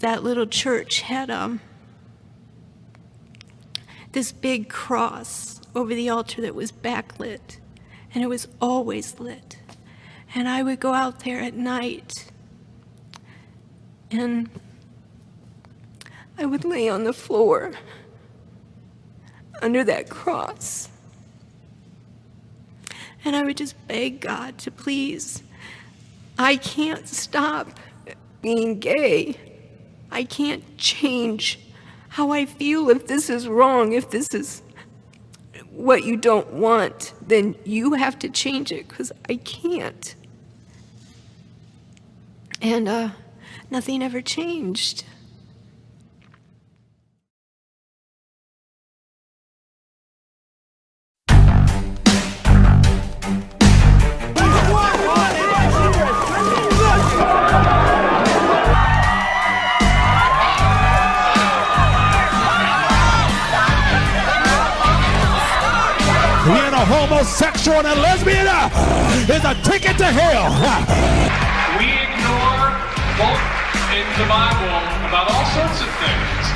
that little church had this big cross over the altar that was backlit, and it was always lit. And I would go out there at night, and I would lay on the floor under that cross, and I would just beg God to please, I can't stop being gay. I can't change how I feel. If this is wrong, if this is what you don't want, then you have to change it, because I can't. And nothing ever changed. Being a homosexual and a lesbian is a ticket to hell. We ignore both in the Bible about all sorts of things.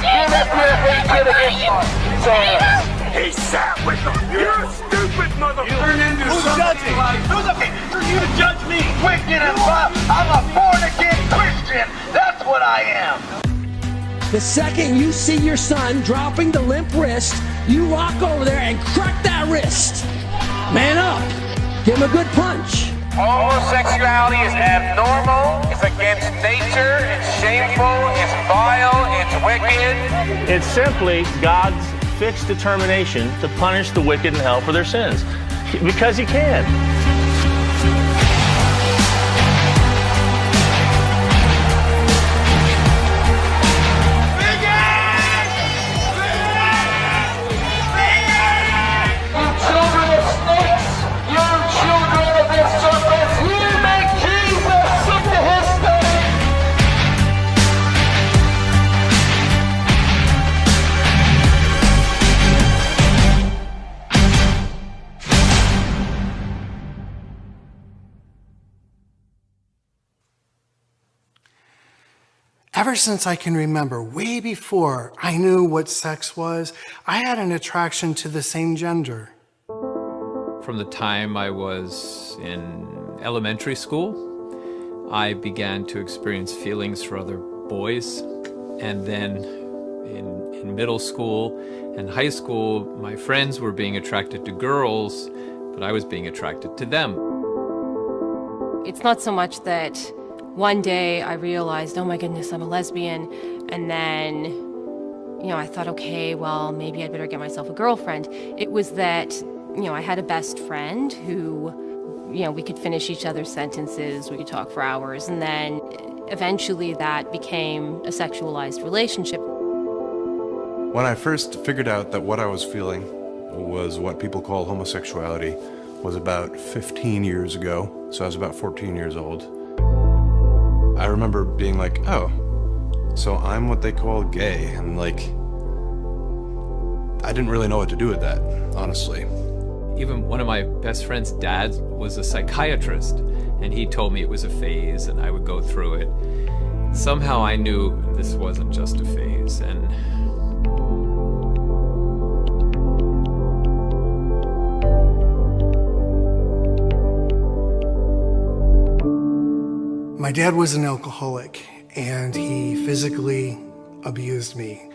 He sat with them. You're a stupid motherfucker. Who's judging? Who's okay for you to judge me? Wicked and love. I'm a born-again Christian. That's what I am. The second you see your son dropping the limp wrist, you walk over there and crack that wrist. Man up. Give him a good punch. Homosexuality is abnormal, it's against nature, it's shameful, it's vile, it's wicked. It's simply God's fixed determination to punish the wicked in hell for their sins. Because he can. Ever since I can remember, way before I knew what sex was, I had an attraction to the same gender. From the time I was in elementary school, I began to experience feelings for other boys. And then in middle school and high school, my friends were being attracted to girls, but I was being attracted to them. It's not so much that one day I realized, oh my goodness, I'm a lesbian. And then, I thought, okay, well, maybe I'd better get myself a girlfriend. It was that, I had a best friend who, we could finish each other's sentences, we could talk for hours. And then eventually that became a sexualized relationship. When I first figured out that what I was feeling was what people call homosexuality was about 15 years ago. So I was about 14 years old. I remember being like, oh, so I'm what they call gay, and I didn't really know what to do with that, honestly. Even one of my best friend's dad was a psychiatrist, and he told me it was a phase and I would go through it. Somehow I knew this wasn't just a phase, and My dad was an alcoholic, and he physically abused me.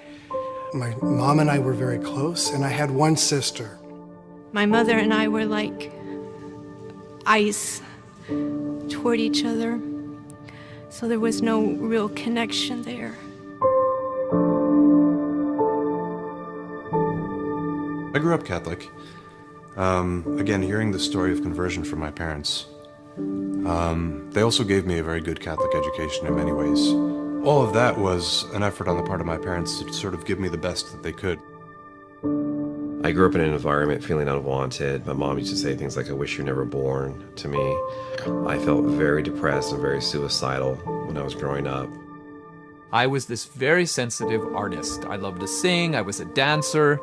My mom and I were very close, and I had one sister. My mother and I were like ice toward each other, so there was no real connection there. I grew up Catholic. Again, hearing the story of conversion from my parents, they also gave me a very good Catholic education in many ways. All of that was an effort on the part of my parents to sort of give me the best that they could. I grew up in an environment feeling unwanted. My mom used to say things like, I wish you were never born to me. I felt very depressed and very suicidal when I was growing up. I was this very sensitive artist. I loved to sing, I was a dancer,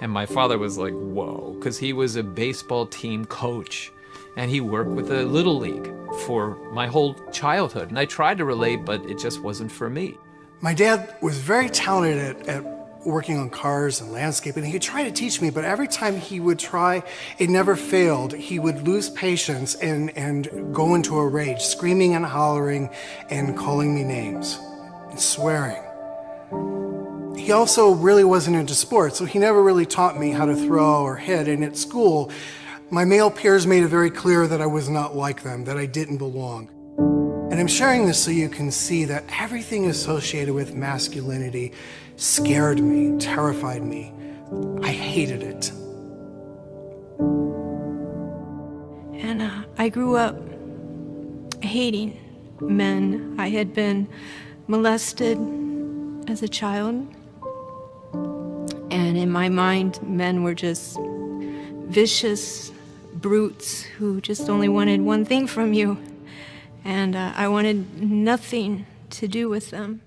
and my father was like, whoa, because he was a baseball team coach. And he worked with the Little League for my whole childhood. And I tried to relate, but it just wasn't for me. My dad was very talented at working on cars and landscaping. He would try to teach me, but every time he would try, it never failed. He would lose patience and go into a rage, screaming and hollering and calling me names and swearing. He also really wasn't into sports, so he never really taught me how to throw or hit. And at school, my male peers made it very clear that I was not like them, that I didn't belong. And I'm sharing this so you can see that everything associated with masculinity scared me, terrified me. I hated it. And I grew up hating men. I had been molested as a child. And in my mind, men were just vicious brutes who just only wanted one thing from you. And I wanted nothing to do with them.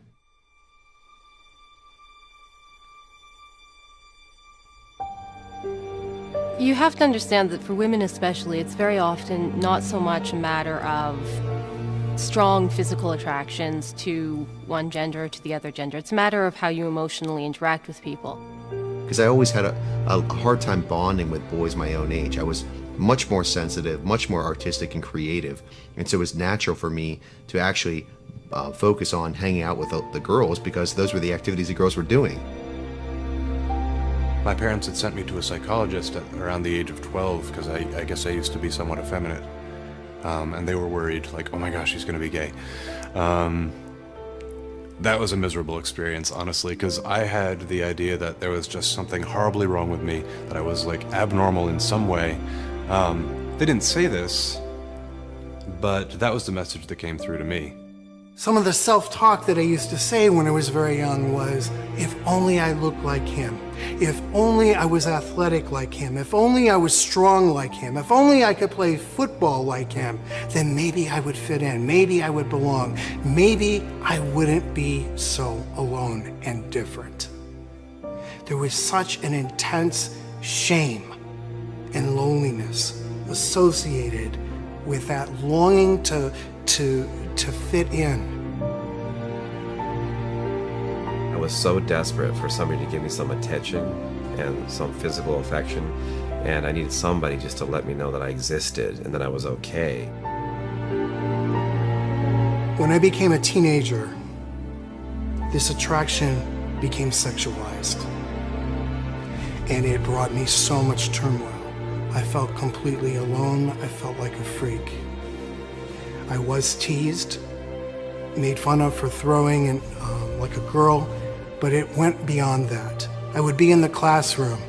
You have to understand that for women especially, it's very often not so much a matter of strong physical attractions to one gender or to the other gender. It's a matter of how you emotionally interact with people. Because I always had a hard time bonding with boys my own age. I was much more sensitive, much more artistic and creative. And so it was natural for me to actually focus on hanging out with the girls because those were the activities the girls were doing. My parents had sent me to a psychologist at around the age of 12 because I guess I used to be somewhat effeminate. And they were worried, like, oh my gosh, he's gonna be gay. That was a miserable experience, honestly, because I had the idea that there was just something horribly wrong with me, that I was like abnormal in some way. They didn't say this, but that was the message that came through to me. Some of the self-talk that I used to say when I was very young was, if only I looked like him, if only I was athletic like him, if only I was strong like him, if only I could play football like him, then maybe I would fit in, maybe I would belong, maybe I wouldn't be so alone and different. There was such an intense shame and loneliness associated with that longing to fit in. I was so desperate for somebody to give me some attention and some physical affection, and I needed somebody just to let me know that I existed and that I was okay. When I became a teenager, this attraction became sexualized, and it brought me so much turmoil. I felt completely alone. I felt like a freak. I was teased, made fun of for throwing and like a girl, but it went beyond that. I would be in the classroom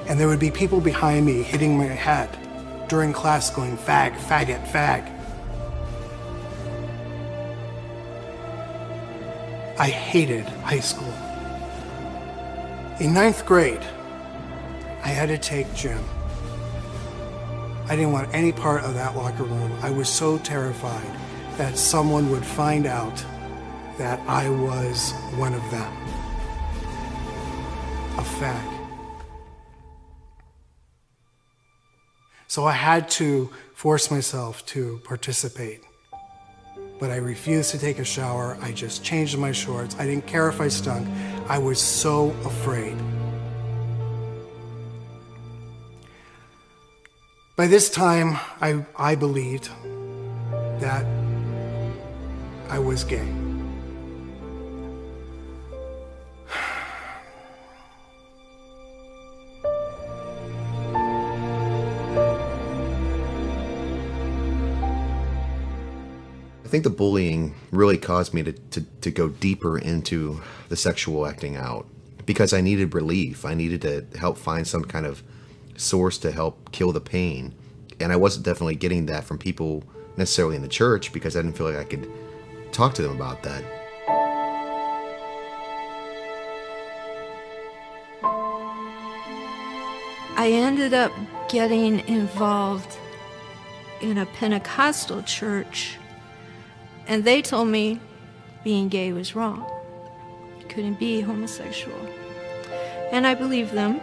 and there would be people behind me hitting my head during class going, fag, faggot, fag. I hated high school. In 9th grade, I had to take gym. I didn't want any part of that locker room. I was so terrified that someone would find out that I was one of them. A fag. So I had to force myself to participate. But I refused to take a shower. I just changed my shorts. I didn't care if I stunk. I was so afraid. By this time, I believed that I was gay. I think the bullying really caused me to go deeper into the sexual acting out because I needed relief. I needed to help find some kind of source to help kill the pain. And I wasn't definitely getting that from people necessarily in the church because I didn't feel like I could talk to them about that. I ended up getting involved in a Pentecostal church, and they told me being gay was wrong. Couldn't be homosexual. And I believed them.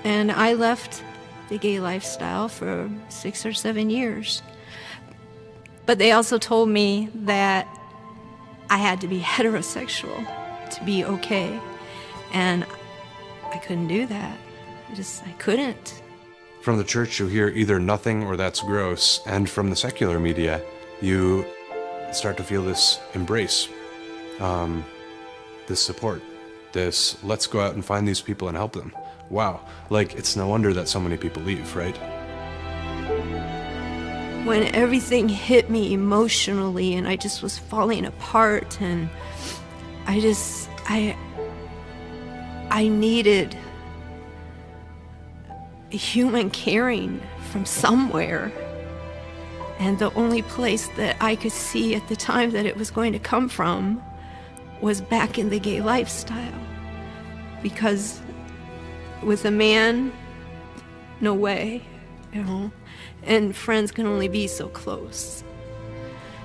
And I left the gay lifestyle for 6 or 7 years. But they also told me that I had to be heterosexual. to be okay. And I couldn't do that. I couldn't. From the church, you hear either nothing or that's gross, and from the secular media, you start to feel this embrace, this support, this let's go out and find these people and help them. Wow, like it's no wonder that so many people leave, right? When everything hit me emotionally and I just was falling apart, and I needed human caring from somewhere. And the only place that I could see at the time that it was going to come from was back in the gay lifestyle. Because with a man, no way, you know, and friends can only be so close.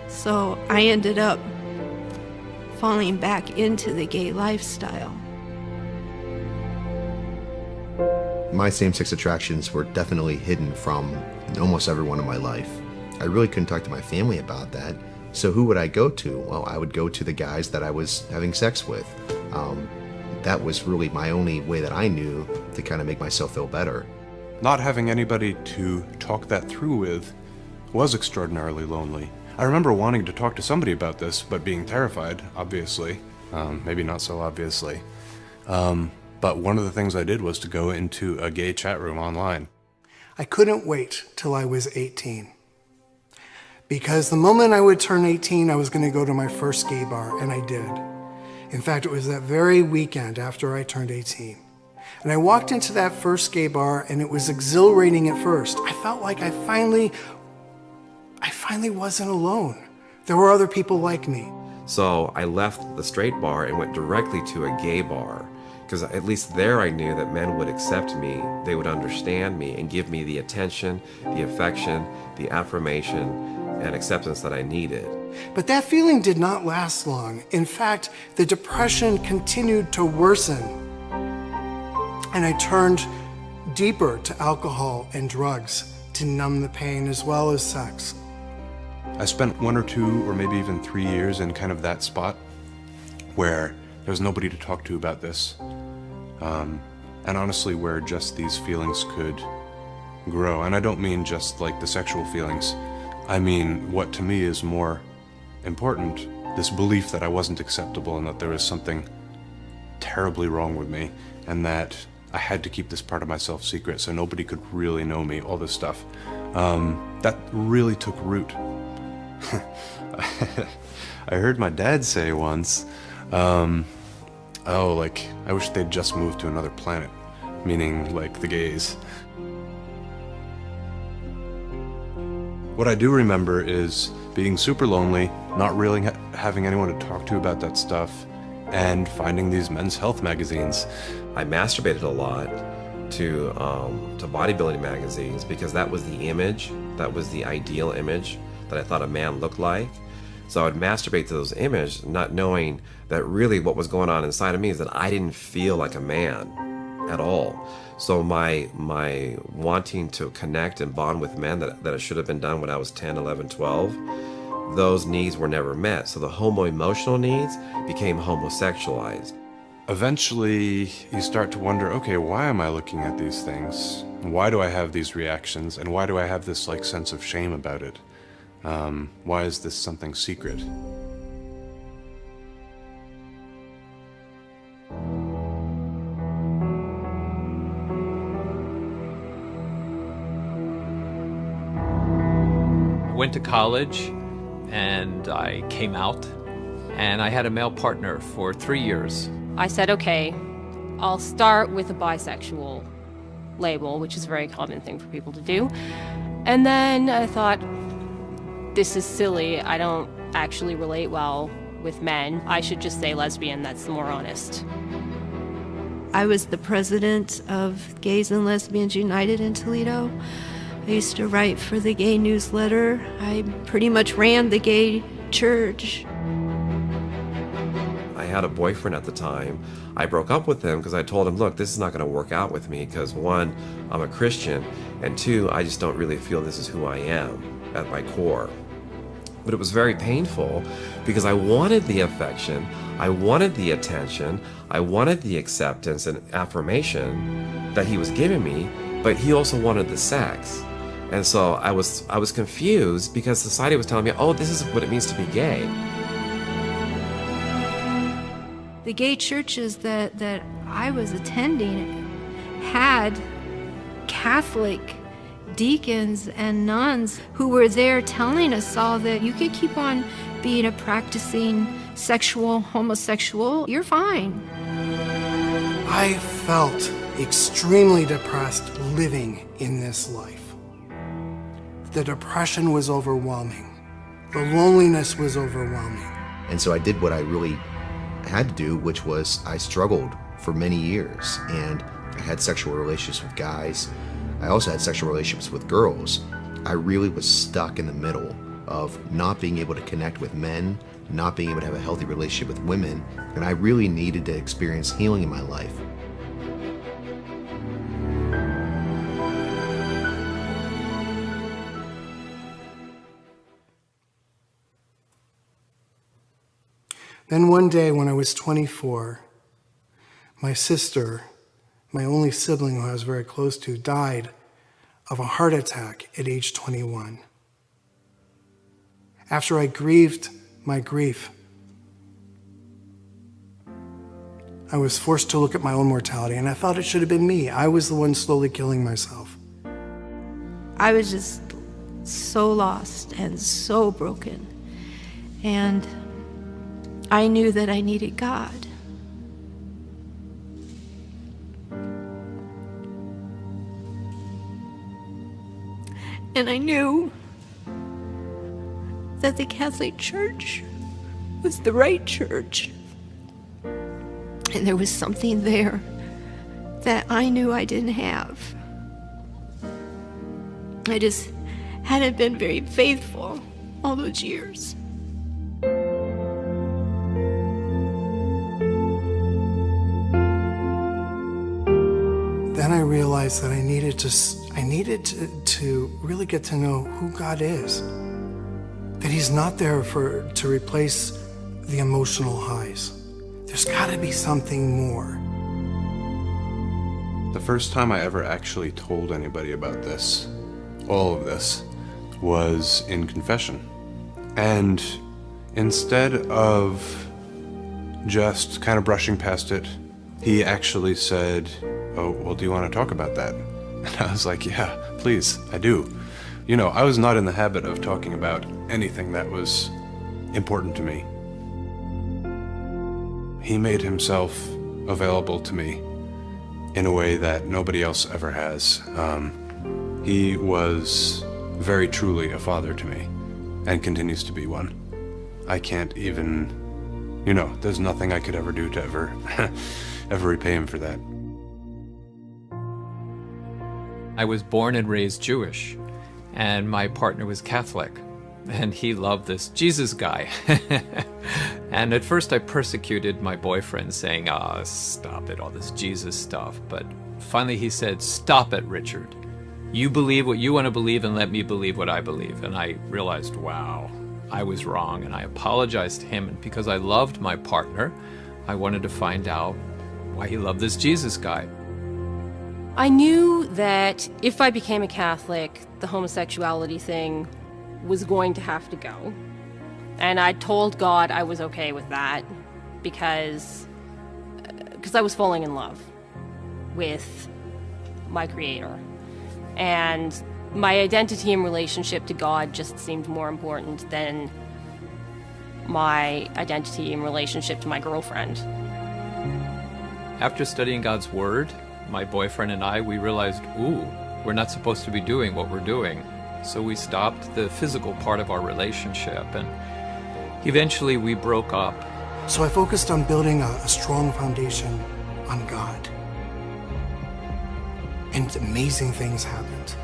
So I ended up falling back into the gay lifestyle. My same-sex attractions were definitely hidden from almost everyone in my life. I really couldn't talk to my family about that. So who would I go to? Well, I would go to the guys that I was having sex with. That was really my only way that I knew to kind of make myself feel better. Not having anybody to talk that through with was extraordinarily lonely. I remember wanting to talk to somebody about this, but being terrified, obviously. Maybe not so obviously. But one of the things I did was to go into a gay chat room online. I couldn't wait till I was 18. Because the moment I would turn 18, I was going to go to my first gay bar, and I did. In fact, it was that very weekend after I turned 18. And I walked into that first gay bar, and it was exhilarating at first. I felt like I finally wasn't alone. There were other people like me. So I left the straight bar and went directly to a gay bar, because at least there I knew that men would accept me, they would understand me, and give me the attention, the affection, the affirmation, and acceptance that I needed. But that feeling did not last long. In fact, the depression continued to worsen. And I turned deeper to alcohol and drugs to numb the pain as well as sex. I spent 1 or 2 or maybe even 3 years in kind of that spot where there was nobody to talk to about this. And honestly, where just these feelings could grow. And I don't mean just like the sexual feelings. I mean, what to me is more important, this belief that I wasn't acceptable and that there was something terribly wrong with me, and that I had to keep this part of myself secret so nobody could really know me, all this stuff. That really took root. I heard my dad say once, oh, like, I wish they'd just moved to another planet, meaning like the gays. What I do remember is being super lonely, not really having anyone to talk to about that stuff, and finding these men's health magazines. I masturbated a lot to bodybuilding magazines because that was the image, that was the ideal image that I thought a man looked like. So I would masturbate to those images, not knowing that really what was going on inside of me is that I didn't feel like a man at all. So my wanting to connect and bond with men that it should have been done when I was 10, 11, 12, those needs were never met. So the homo-emotional needs became homosexualized. Eventually, you start to wonder, okay, why am I looking at these things? Why do I have these reactions? And why do I have this like sense of shame about it? Why is this something secret? I went to college and I came out, and I had a male partner for 3 years. I said, okay, I'll start with a bisexual label, which is a very common thing for people to do. And then I thought, this is silly. I don't actually relate well with men. I should just say lesbian, that's more honest. I was the president of Gays and Lesbians United in Toledo. I used to write for the gay newsletter. I pretty much ran the gay church. I had a boyfriend at the time. I broke up with him because I told him, look, this is not going to work out with me because 1, I'm a Christian, and 2, I just don't really feel this is who I am at my core. But it was very painful because I wanted the affection, I wanted the attention, I wanted the acceptance and affirmation that he was giving me, but he also wanted the sex. And so I was confused because society was telling me, oh, this is what it means to be gay. The gay churches that I was attending had Catholic deacons and nuns who were there telling us all that you could keep on being a practicing sexual homosexual, you're fine. I felt extremely depressed living in this life. The depression was overwhelming. The loneliness was overwhelming. And so I did what I really had to do, which was I struggled for many years, and I had sexual relationships with guys. I also had sexual relationships with girls. I really was stuck in the middle of not being able to connect with men, not being able to have a healthy relationship with women, and I really needed to experience healing in my life. Then one day when I was 24, my sister, my only sibling who I was very close to, died of a heart attack at age 21. After I grieved my grief, I was forced to look at my own mortality, and I thought it should have been me. I was the one slowly killing myself. I was just so lost and so broken. And I knew that I needed God. And I knew that the Catholic Church was the right church. And there was something there that I knew I didn't have. I just hadn't been very faithful all those years. Then I realized that I needed to really get to know who God is. That he's not there to replace the emotional highs. There's got to be something more. The first time I ever actually told anybody about this, all of this, was in confession. And instead of just kind of brushing past it, he actually said, "Oh, well, do you want to talk about that?" And I was like, "Yeah, please, I do." You know, I was not in the habit of talking about anything that was important to me. He made himself available to me in a way that nobody else ever has. He was very truly a father to me and continues to be one. I can't even, there's nothing I could ever do to ever repay him for that. I was born and raised Jewish, and my partner was Catholic, and he loved this Jesus guy. And at first I persecuted my boyfriend, saying, stop it, all this Jesus stuff. But finally he said, "Stop it, Richard. You believe what you want to believe and let me believe what I believe." And I realized, wow, I was wrong, and I apologized to him. And because I loved my partner, I wanted to find out why he loved this Jesus guy. I knew that if I became a Catholic, the homosexuality thing was going to have to go. And I told God I was okay with that because I was falling in love with my Creator. And my identity and relationship to God just seemed more important than my identity and relationship to my girlfriend. After studying God's Word, my boyfriend and I, we realized, we're not supposed to be doing what we're doing. So we stopped the physical part of our relationship, and eventually we broke up. So I focused on building a strong foundation on God. And amazing things happened.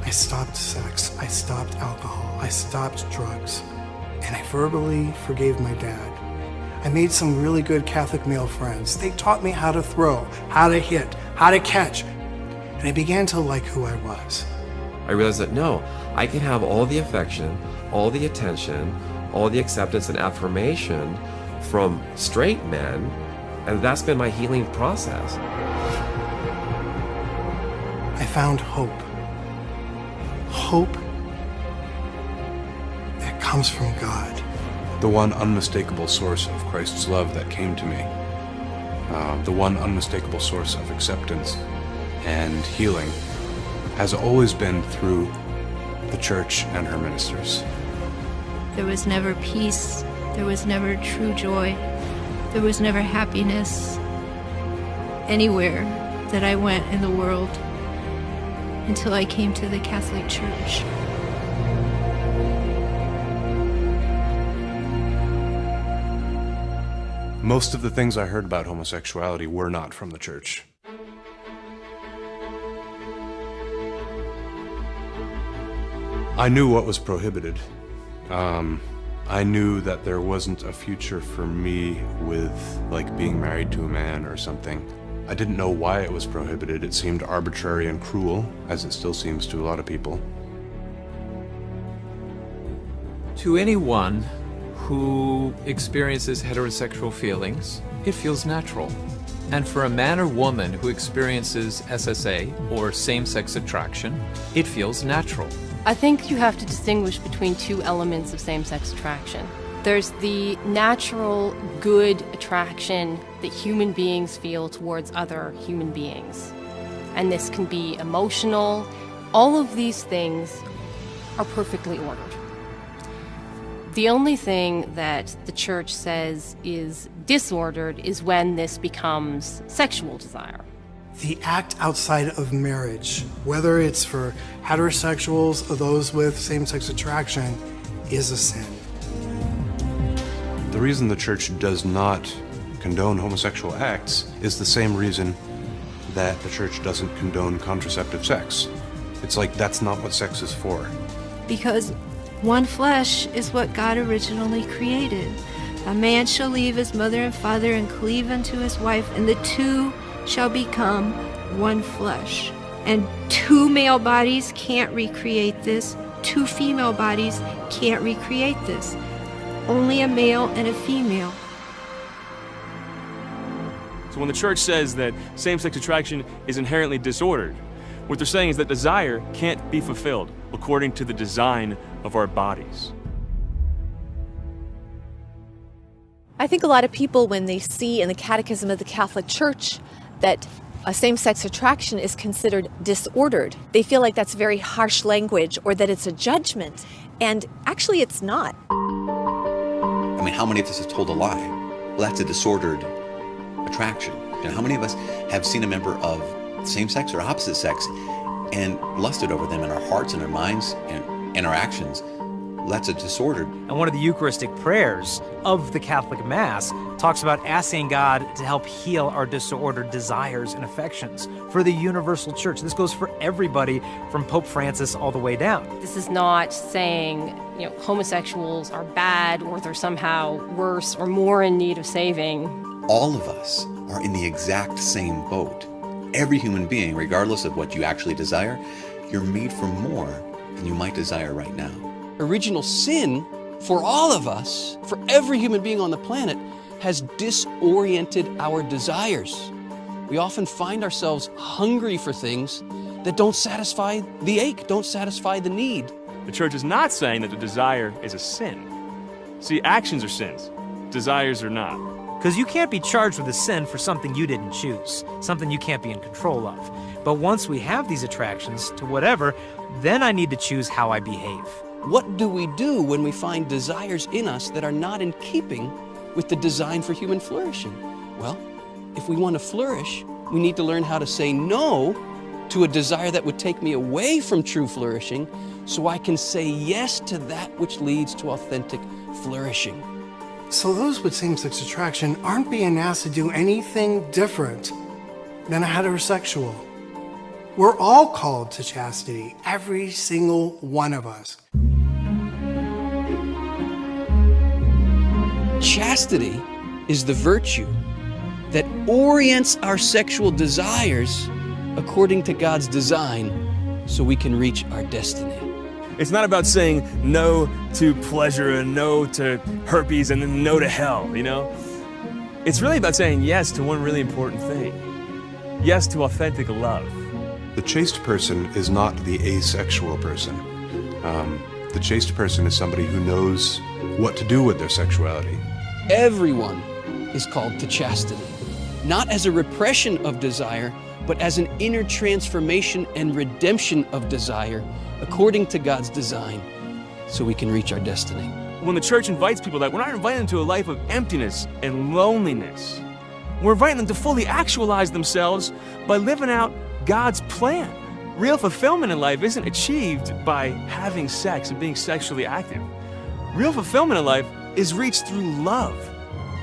I stopped sex, I stopped alcohol, I stopped drugs, and I verbally forgave my dad. I made some really good Catholic male friends. They taught me how to throw, how to hit, how to catch, and I began to like who I was. I realized that no, I can have all the affection, all the attention, all the acceptance and affirmation, from straight men, and that's been my healing process. I found hope. Hope that comes from God. The one unmistakable source of Christ's love that came to me. The one unmistakable source of acceptance and healing has always been through the church and her ministers. There was never peace. There was never true joy. There was never happiness anywhere that I went in the world until I came to the Catholic Church. Most of the things I heard about homosexuality were not from the church. I knew what was prohibited. I knew that there wasn't a future for me with, like, being married to a man or something. I didn't know why it was prohibited. It seemed arbitrary and cruel, as it still seems to a lot of people. To anyone who experiences heterosexual feelings, it feels natural. And for a man or woman who experiences SSA, or same-sex attraction, it feels natural. I think you have to distinguish between two elements of same-sex attraction. There's the natural, good attraction that human beings feel towards other human beings. And this can be emotional. All of these things are perfectly ordered. The only thing that the church says is disordered is when this becomes sexual desire. The act outside of marriage, whether it's for heterosexuals or those with same-sex attraction, is a sin. The reason the church does not condone homosexual acts is the same reason that the church doesn't condone contraceptive sex. It's like that's not what sex is for. Because one flesh is what God originally created. A man shall leave his mother and father and cleave unto his wife, and the two shall become one flesh. And two male bodies can't recreate this. Two female bodies can't recreate this. Only a male and a female. So when the church says that same-sex attraction is inherently disordered, what they're saying is that desire can't be fulfilled according to the design of our bodies. I think a lot of people, when they see in the Catechism of the Catholic Church that a same-sex attraction is considered disordered, they feel like that's very harsh language or that it's a judgment. And actually it's not. I mean, how many of us have told a lie? Well, that's a disordered attraction. You know, how many of us have seen a member of same-sex or opposite sex and lusted over them in our hearts and our minds and in our actions? That's a disordered. And one of the Eucharistic prayers of the Catholic Mass talks about asking God to help heal our disordered desires and affections for the universal church. This goes for everybody from Pope Francis all the way down. This is not saying, homosexuals are bad or they're somehow worse or more in need of saving. All of us are in the exact same boat. Every human being, regardless of what you actually desire, you're made for more than you might desire right now. Original sin for all of us, for every human being on the planet, has disoriented our desires. We often find ourselves hungry for things that don't satisfy the ache, don't satisfy the need. The church is not saying that the desire is a sin. See, actions are sins, desires are not. Because you can't be charged with a sin for something you didn't choose, something you can't be in control of. But once we have these attractions to whatever, then I need to choose how I behave. What do we do when we find desires in us that are not in keeping with the design for human flourishing? Well, if we want to flourish, we need to learn how to say no to a desire that would take me away from true flourishing so I can say yes to that which leads to authentic flourishing. So those with same-sex attraction aren't being asked to do anything different than a heterosexual. We're all called to chastity, every single one of us. Chastity is the virtue that orients our sexual desires according to God's design so we can reach our destiny. It's not about saying no to pleasure and no to herpes and then no to hell, you know? It's really about saying yes to one really important thing. Yes to authentic love. The chaste person is not the asexual person. The chaste person is somebody who knows what to do with their sexuality. Everyone is called to chastity, not as a repression of desire, but as an inner transformation and redemption of desire according to God's design, so we can reach our destiny. When the church invites people, that we're not inviting them to a life of emptiness and loneliness. We're inviting them to fully actualize themselves by living out God's plan. Real fulfillment in life isn't achieved by having sex and being sexually active. Real fulfillment in life is reached through love,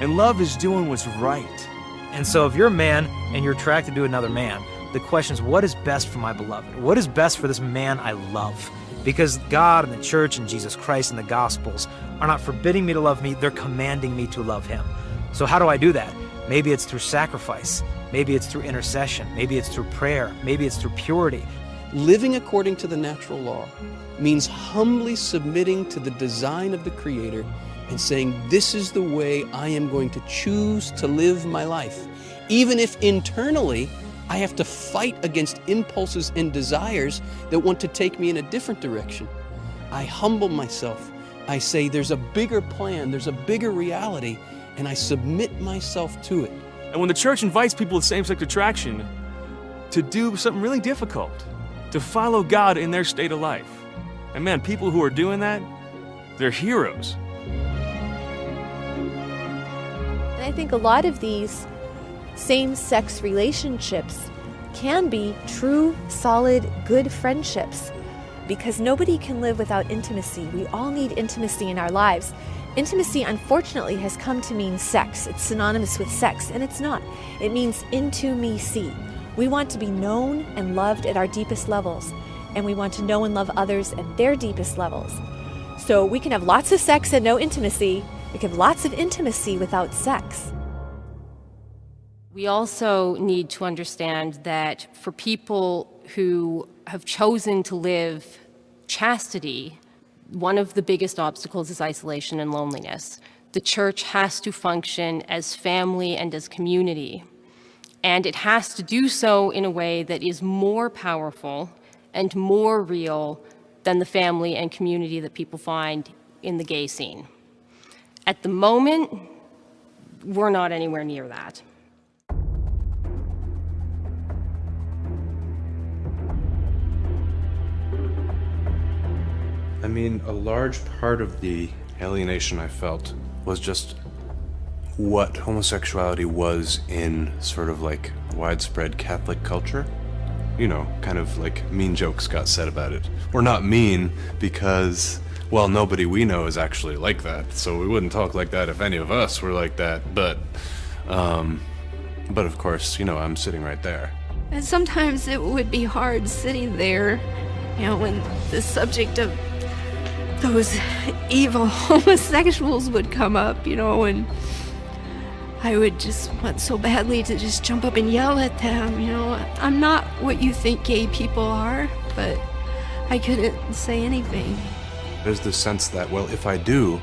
and love is doing what's right. And so if you're a man and you're attracted to another man, the question is, what is best for my beloved? What is best for this man I love? Because God and the church and Jesus Christ and the Gospels are not forbidding me to love me, they're commanding me to love him. So how do I do that? Maybe it's through sacrifice. Maybe it's through intercession. Maybe it's through prayer. Maybe it's through purity. Living according to the natural law means humbly submitting to the design of the Creator and saying, this is the way I am going to choose to live my life. Even if internally, I have to fight against impulses and desires that want to take me in a different direction. I humble myself. I say, there's a bigger plan, there's a bigger reality, and I submit myself to it. And when the church invites people with same-sex attraction to do something really difficult, to follow God in their state of life, and man, people who are doing that, they're heroes. And I think a lot of these same-sex relationships can be true, solid, good friendships, because nobody can live without intimacy. We all need intimacy in our lives. Intimacy, unfortunately, has come to mean sex. It's synonymous with sex, and it's not. It means into-me-see. We want to be known and loved at our deepest levels, and we want to know and love others at their deepest levels. So we can have lots of sex and no intimacy. We can have lots of intimacy without sex. We also need to understand that for people who have chosen to live chastity, one of the biggest obstacles is isolation and loneliness. The church has to function as family and as community, and it has to do so in a way that is more powerful and more real than the family and community that people find in the gay scene. At the moment, we're not anywhere near that. I mean, a large part of the alienation I felt was just what homosexuality was in sort of like widespread Catholic culture. You know, kind of like mean jokes got said about it. Or not mean because, well, nobody we know is actually like that, so we wouldn't talk like that if any of us were like that, but of course, you know, I'm sitting right there. And sometimes it would be hard sitting there, you know, when the subject of those evil homosexuals would come up, you know, and I would just want so badly to just jump up and yell at them, you know. I'm not what you think gay people are, but I couldn't say anything. There's this sense that, well, if I do,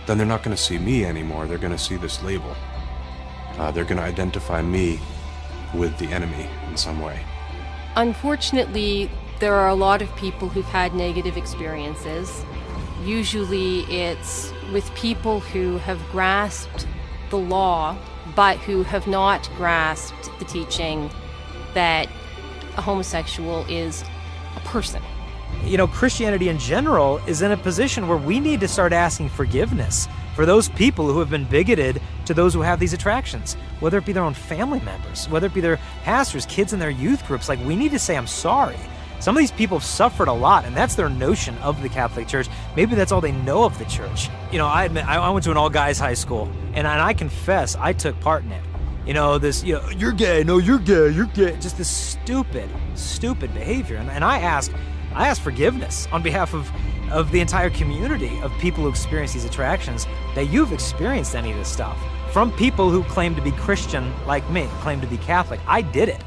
then they're not going to see me anymore. They're going to see this label. They're going to identify me with the enemy in some way. Unfortunately, there are a lot of people who've had negative experiences. Usually it's with people who have grasped the law, but who have not grasped the teaching that a homosexual is a person. You know, Christianity in general is in a position where we need to start asking forgiveness for those people who have been bigoted to those who have these attractions, whether it be their own family members, whether it be their pastors, kids in their youth groups. Like, we need to say, I'm sorry. Some of these people have suffered a lot, and that's their notion of the Catholic Church. Maybe that's all they know of the church. You know, I admit, I went to an all-guys high school, and I confess, I took part in it. You know, this, you know, you're gay, no, you're gay, you're gay. Just this stupid behavior. And I ask forgiveness on behalf of the entire community of people who experience these attractions, that you've experienced any of this stuff. From people who claim to be Christian like me, claim to be Catholic. I did it.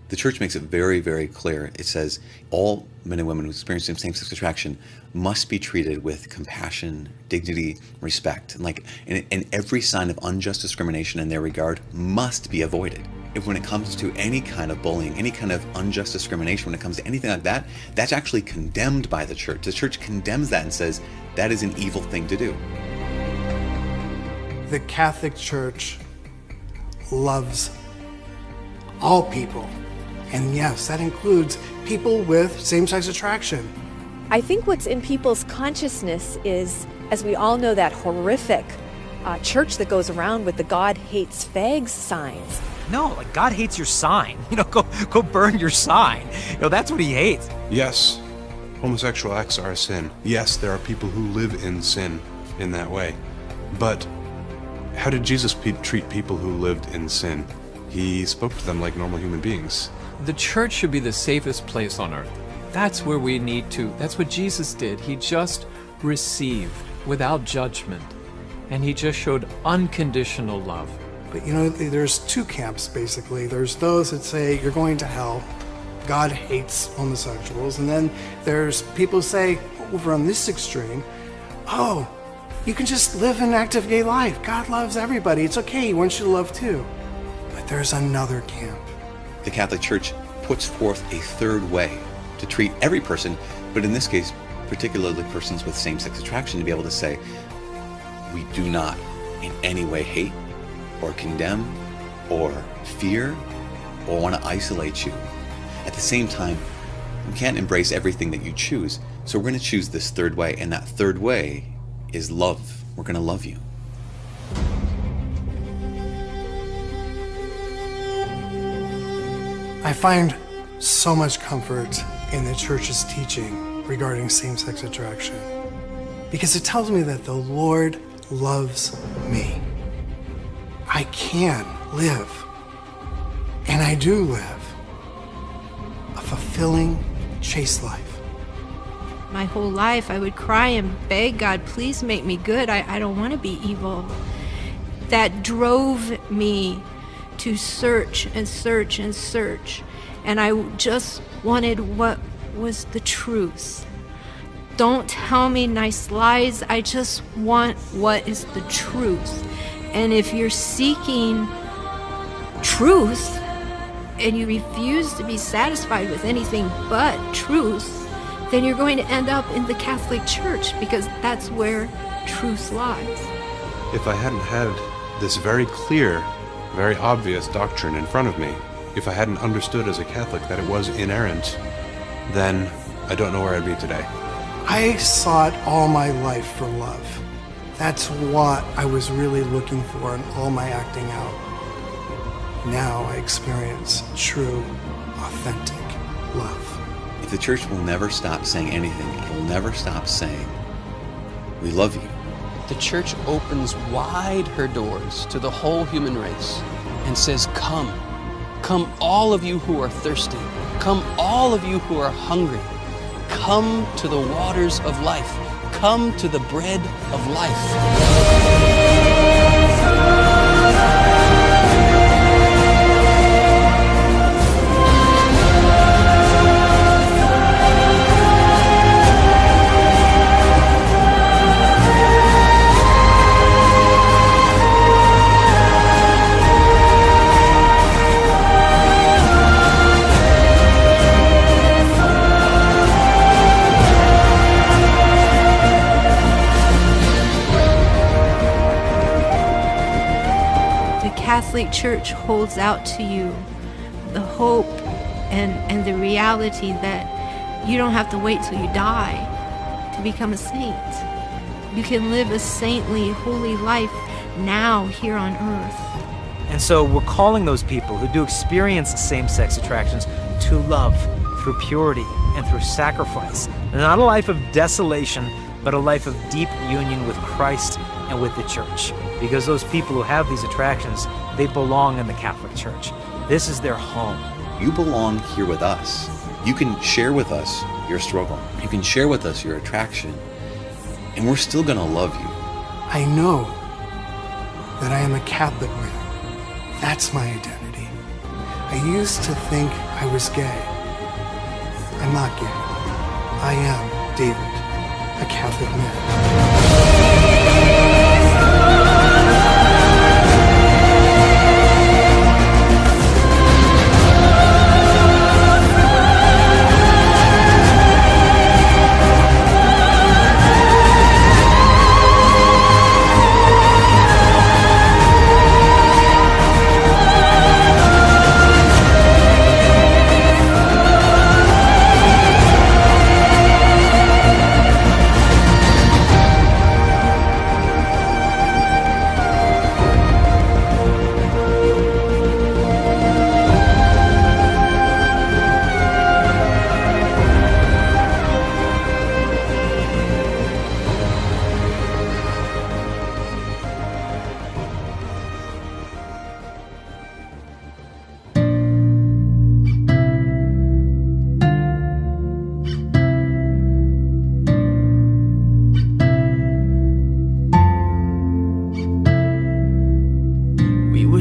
The church makes it very, very clear. It says all men and women who experience same-sex attraction must be treated with compassion, dignity, respect. And every sign of unjust discrimination in their regard must be avoided. If when it comes to any kind of bullying, any kind of unjust discrimination, when it comes to anything like that, that's actually condemned by the church. The church condemns that and says that is an evil thing to do. The Catholic Church loves all people. And yes, that includes people with same-sex attraction. I think what's in people's consciousness is, as we all know, that horrific church that goes around with the God hates fags signs. No, like God hates your sign. Go burn your sign. That's what he hates. Yes, homosexual acts are a sin. Yes, there are people who live in sin in that way. But how did Jesus treat people who lived in sin? He spoke to them like normal human beings. The church should be the safest place on earth. That's where we need to. That's what Jesus did. He just received without judgment. And he just showed unconditional love. But there's two camps basically. There's those that say you're going to hell. God hates homosexuals. And then there's people who say over on this extreme, oh, you can just live an active gay life. God loves everybody. It's okay. He wants you to love too. But there's another camp. The Catholic Church puts forth a third way to treat every person, but in this case, particularly persons with same-sex attraction, to be able to say, we do not in any way hate or condemn or fear or want to isolate you. At the same time, we can't embrace everything that you choose, so we're going to choose this third way, and that third way is love. We're going to love you. I find so much comfort in the church's teaching regarding same-sex attraction because it tells me that the Lord loves me. I can live, and I do live, a fulfilling, chaste life. My whole life I would cry and beg God, please make me good. I don't want to be evil. That drove me to search and search and search. And I just wanted what was the truth. Don't tell me nice lies. I just want what is the truth. And if you're seeking truth and you refuse to be satisfied with anything but truth, then you're going to end up in the Catholic Church because that's where truth lies. If I hadn't had this very clear, very obvious doctrine in front of me, if I hadn't understood as a Catholic that it was inerrant, then I don't know where I'd be today. I sought all my life for love. That's what I was really looking for in all my acting out. Now I experience true, authentic love. If the church will never stop saying anything, it will never stop saying, we love you. The church opens wide her doors to the whole human race and says, come. Come all of you who are thirsty. Come all of you who are hungry. Come to the waters of life. Come to the bread of life. Catholic Church holds out to you the hope and the reality that you don't have to wait till you die to become a saint. You can live a saintly, holy life now here on earth. And so we're calling those people who do experience same-sex attractions to love through purity and through sacrifice. Not a life of desolation, but a life of deep union with Christ and with the church. Because those people who have these attractions, they belong in the Catholic Church. This is their home. You belong here with us. You can share with us your struggle. You can share with us your attraction. And we're still going to love you. I know that I am a Catholic man. That's my identity. I used to think I was gay. I'm not gay. I am David, a Catholic man.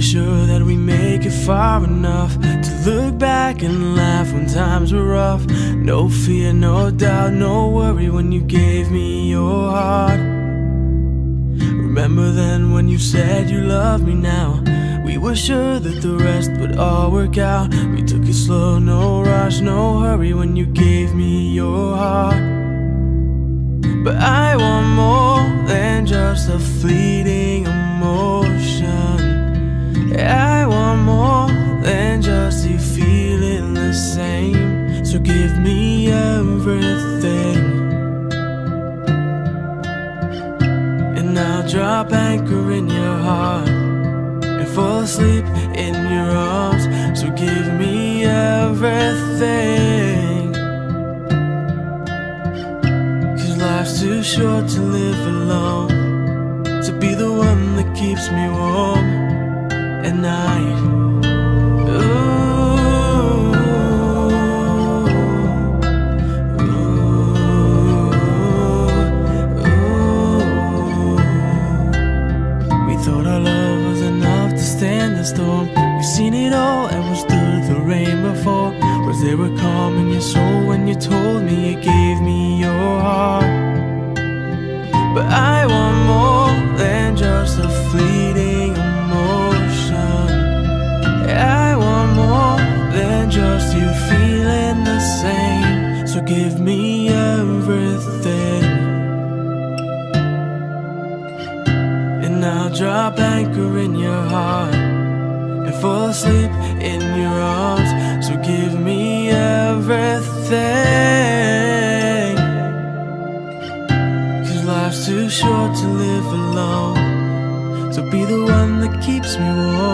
Sure that we make it far enough to look back and laugh when times were rough. No fear, no doubt, no worry when you gave me your heart. Remember then when you said you loved me now. We were sure that the rest would all work out. We took it slow, no rush, no hurry when you gave me your heart. But I want more than just a fleeting emotion. I want more than just you feeling the same. So give me everything, and I'll drop anchor in your heart and fall asleep in your arms. So give me everything, 'cause life's too short to live alone. So be the one that keeps me warm at night. We thought our love was enough to stand the storm. We've seen it all and we stood the rain before. Was there a calm in your soul when you told me you gave me your heart? But I want more than just a fleeting emotion. I want more than just you feeling the same. So give me everything, and I'll drop anchor in your heart and fall asleep in your arms. So give me everything, 'cause life's too short to live alone. So be the one that keeps me warm